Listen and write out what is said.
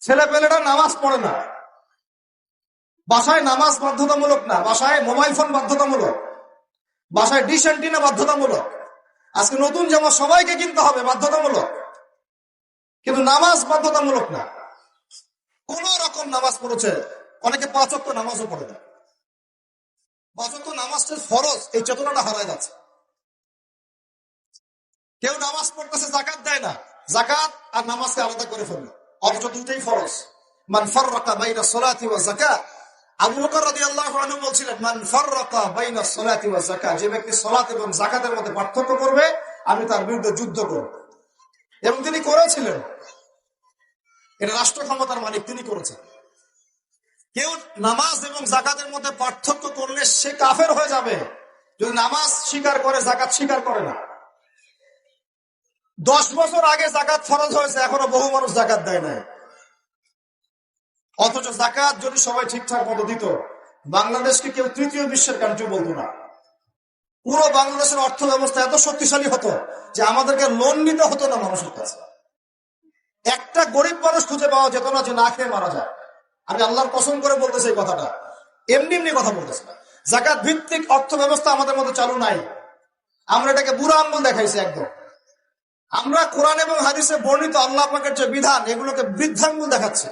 ছেলে পেলেরা নামাজ পড়ে না, বাসায় নামাজ বাধ্যতামূলক না, বাসায় মোবাইল ফোন বাধ্যতামূলক, বাসায় ডিশ অ্যান্টিনা বাধ্যতামূলক। আজকে নতুন জামা সবাইকে কিনতে হবে, বাধ্যতামূলক, কিন্তু নামাজ বাধ্যতামূলক না। কোন রকম নামাজ পড়েছে, অনেকে 5 ওয়াক্ত নামাজও পড়ে না। 5 ওয়াক্ত নামাজটা ফরজ, এই চেতনাটা হারায় যাচ্ছে। কেউ নামাজ পড়তেছে, জাকাত দেয় না, জাকাত আর নামাজকে আলাদা করে ফেললো, অথচ দুটোই ফরজ। মান ফাররাকা বাইনা সলাতি ওয়া যাকাত, আবু বকর রাদিয়াল্লাহু আনহু বলছিলেন, মান ফাররাকা বাইনা সলাতি ওয়া যাকাত, যে ব্যক্তি সালাত এবং যাকাতের মধ্যে পার্থক্য করবে, আমি তার বিরুদ্ধে যুদ্ধ করব। এবং তিনি করেছিলেন। এটা রাষ্ট্র ক্ষমতার মালিক, তিনি করেছেন। কেউ নামাজ এবং যাকাতের মধ্যে পার্থক্য করলে সে কাফের হয়ে যাবে, যদি নামাজ স্বীকার করে যাকাত স্বীকার করে না। 10 বছর আগে যাকাত ফরজ হয়েছে, এখনো বহু মানুষ যাকাত দেয় না। অথচ যাকাত যদি সবাই ঠিকঠাক মতো দিত, বাংলাদেশকে কেউ তৃতীয় বিশ্বের কান্ট্রি বলতো না। পুরো বাংলাদেশের অর্থ ব্যবস্থা এত শক্তিশালী হতো যে আমাদেরকে লোন নিতে হতো না মানুষের কাছে। একটা গরিব মানুষ খুঁজে পাওয়া যেত না যে না খেয়ে মারা যায়। আমি আল্লাহর কসম করে বলতেছি এই কথাটা, এমনি এমনি কথা বলতেছি না। যাকাত ভিত্তিক অর্থ ব্যবস্থা আমাদের মধ্যে চালু নাই। আমরা এটাকে বুড়া আঙ্গুল দেখাইছি একদম। আমরা কোরআন এবং হাদিসে বর্ণিত আল্লাহ পাকের যে বিধান, এগুলোকে বৃদ্ধাঙ্গুল দেখাচ্ছি।